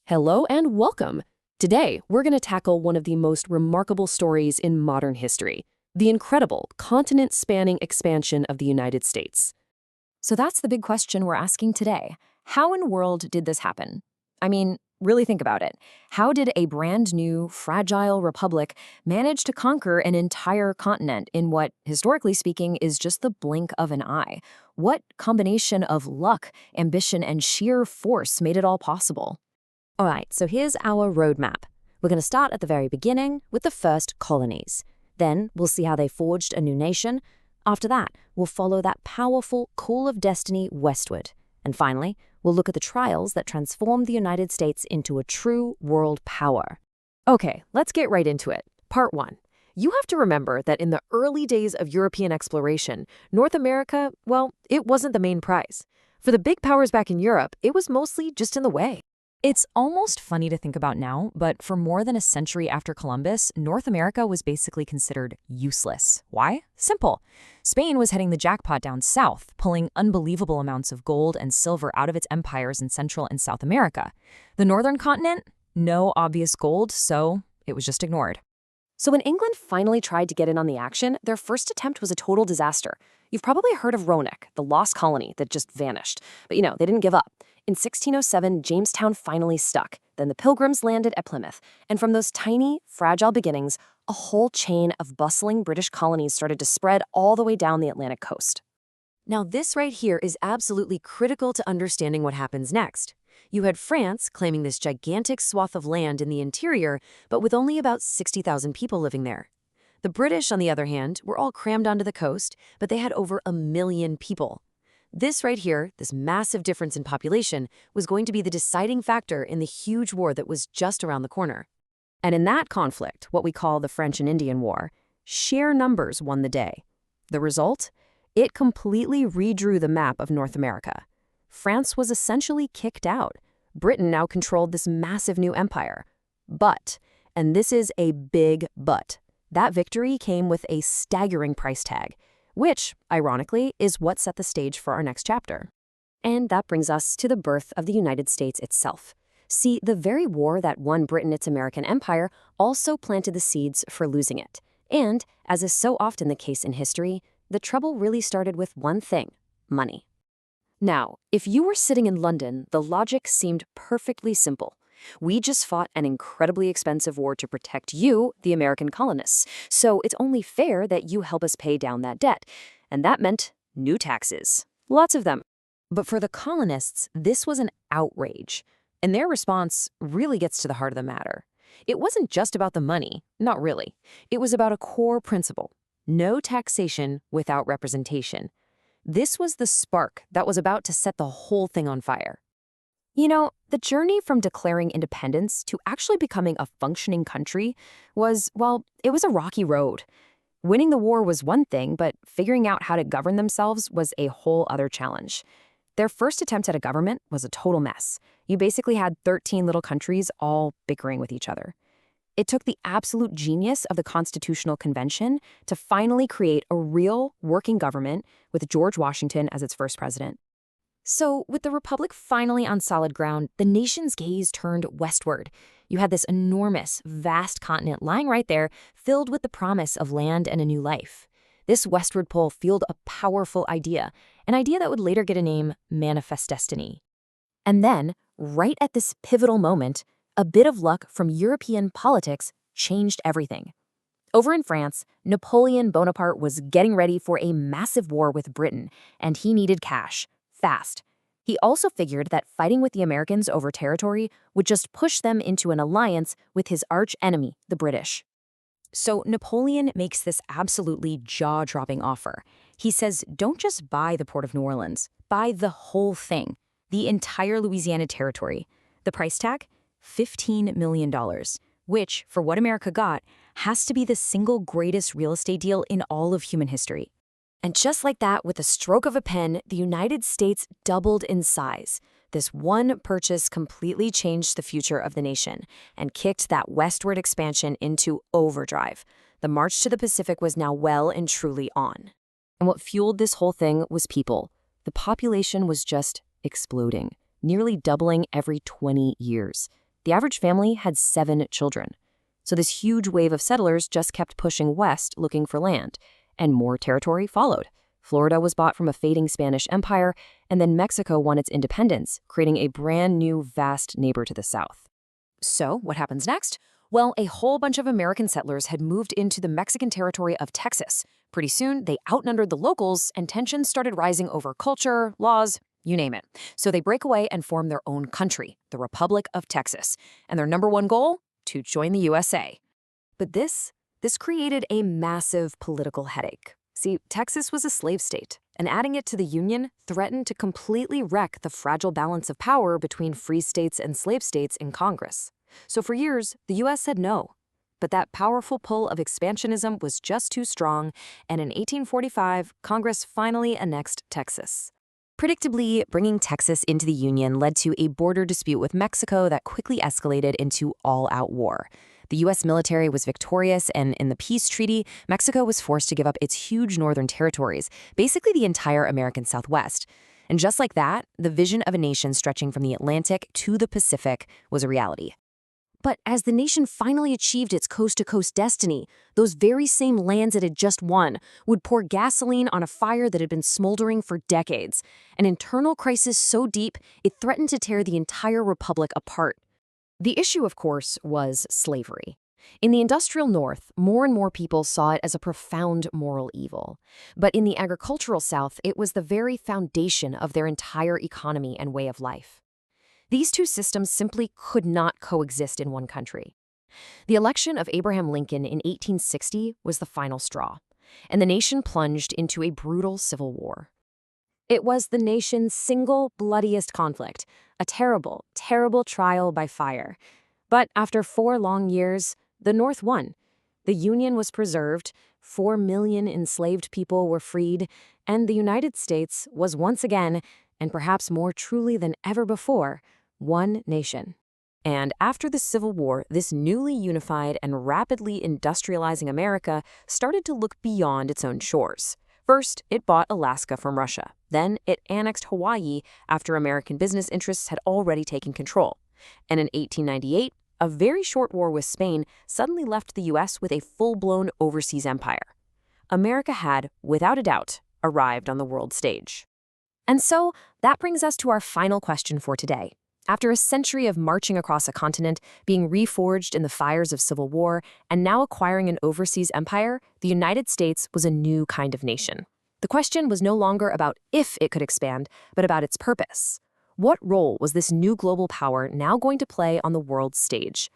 Hello and welcome. Today, we're going to tackle one of the most remarkable stories in modern history, the incredible continent-spanning expansion of the United States. So that's the big question we're asking today. How in the world did this happen? I mean, really think about it. How did a brand new, fragile republic manage to conquer an entire continent in what, historically speaking, is just the blink of an eye? What combination of luck, ambition, and sheer force made it all possible? All right, so here's our roadmap. We're going to start at the very beginning with the first colonies. Then we'll see how they forged a new nation. After that, we'll follow that powerful call of destiny westward. And finally, we'll look at the trials that transformed the United States into a true world power. Okay, let's get right into it. Part 1. You have to remember that in the early days of European exploration, North America, well, it wasn't the main prize. For the big powers back in Europe, it was mostly just in the way. It's almost funny to think about now, but for more than a century after Columbus, North America was basically considered useless. Why? Simple. Spain was heading the jackpot down south, pulling unbelievable amounts of gold and silver out of its empires in Central and South America. The northern continent? No obvious gold, so it was just ignored. So when England finally tried to get in on the action, their first attempt was a total disaster. You've probably heard of Roanoke, the lost colony that just vanished. But they didn't give up. In 1607, Jamestown finally stuck. Then the Pilgrims landed at Plymouth. And from those tiny, fragile beginnings, a whole chain of bustling British colonies started to spread all the way down the Atlantic coast. Now, this right here is absolutely critical to understanding what happens next. You had France claiming this gigantic swath of land in the interior, but with only about 60,000 people living there. The British, on the other hand, were all crammed onto the coast, but they had over 1 million people. This right here, this massive difference in population, was going to be the deciding factor in the huge war that was just around the corner. And in that conflict, what we call the French and Indian War, sheer numbers won the day. The result? It completely redrew the map of North America. France was essentially kicked out. Britain now controlled this massive new empire. But, and this is a big but, that victory came with a staggering price tag, which, ironically, is what set the stage for our next chapter. And that brings us to the birth of the United States itself. See, the very war that won Britain its American empire also planted the seeds for losing it. And, as is so often the case in history, the trouble really started with one thing: money. Now, if you were sitting in London, the logic seemed perfectly simple. We just fought an incredibly expensive war to protect you, the American colonists, so it's only fair that you help us pay down that debt. And that meant new taxes. Lots of them. But for the colonists, this was an outrage. And their response really gets to the heart of the matter. It wasn't just about the money, not really. It was about a core principle: no taxation without representation. This was the spark that was about to set the whole thing on fire. The journey from declaring independence to actually becoming a functioning country was, well, it was a rocky road. Winning the war was one thing, but figuring out how to govern themselves was a whole other challenge. Their first attempt at a government was a total mess. You basically had 13 little countries all bickering with each other. It took the absolute genius of the Constitutional Convention to finally create a real working government with George Washington as its first president. So, with the Republic finally on solid ground, the nation's gaze turned westward. You had this enormous, vast continent lying right there, filled with the promise of land and a new life. This westward pull fueled a powerful idea, an idea that would later get a name: Manifest Destiny. And then, right at this pivotal moment, a bit of luck from European politics changed everything. Over in France, Napoleon Bonaparte was getting ready for a massive war with Britain, and he needed cash. Fast. He also figured that fighting with the Americans over territory would just push them into an alliance with his arch enemy, the British. So Napoleon makes this absolutely jaw-dropping offer. He says, don't just buy the port of New Orleans, buy the whole thing, the entire Louisiana territory. The price tag? $15 million, which, for what America got, has to be the single greatest real estate deal in all of human history. And just like that, with a stroke of a pen, the United States doubled in size. This one purchase completely changed the future of the nation and kicked that westward expansion into overdrive. The march to the Pacific was now well and truly on. And what fueled this whole thing was people. The population was just exploding, nearly doubling every 20 years. the average family had 7 children. So this huge wave of settlers just kept pushing west looking for land, and more territory followed. Florida was bought from a fading Spanish empire, and then Mexico won its independence, creating a brand new vast neighbor to the south. So, what happens next? Well, a whole bunch of American settlers had moved into the Mexican territory of Texas. Pretty soon, they outnumbered the locals, and tensions started rising over culture, laws, you name it. So they break away and form their own country, the Republic of Texas. And their number one goal? To join the USA. But this created a massive political headache. See, Texas was a slave state, and adding it to the Union threatened to completely wreck the fragile balance of power between free states and slave states in Congress. So for years, the U.S. said no. But that powerful pull of expansionism was just too strong, and in 1845, Congress finally annexed Texas. Predictably, bringing Texas into the Union led to a border dispute with Mexico that quickly escalated into all-out war. The U.S. military was victorious, and in the peace treaty, Mexico was forced to give up its huge northern territories, basically the entire American Southwest. And just like that, the vision of a nation stretching from the Atlantic to the Pacific was a reality. But as the nation finally achieved its coast-to-coast destiny, those very same lands it had just won would pour gasoline on a fire that had been smoldering for decades, an internal crisis so deep it threatened to tear the entire republic apart. The issue, of course, was slavery. In the industrial North, more and more people saw it as a profound moral evil. But in the agricultural South, it was the very foundation of their entire economy and way of life. These two systems simply could not coexist in one country. The election of Abraham Lincoln in 1860 was the final straw, and the nation plunged into a brutal civil war. It was the nation's single bloodiest conflict, a terrible, terrible trial by fire. But after 4 long years, the North won. The Union was preserved, 4 million enslaved people were freed, and the United States was once again, and perhaps more truly than ever before, one nation. And after the Civil War, this newly unified and rapidly industrializing America started to look beyond its own shores. First, it bought Alaska from Russia. Then, it annexed Hawaii after American business interests had already taken control. And in 1898, a very short war with Spain suddenly left the U.S. with a full-blown overseas empire. America had, without a doubt, arrived on the world stage. And so, that brings us to our final question for today. After a century of marching across a continent, being reforged in the fires of civil war, and now acquiring an overseas empire, the United States was a new kind of nation. The question was no longer about if it could expand, but about its purpose. What role was this new global power now going to play on the world stage?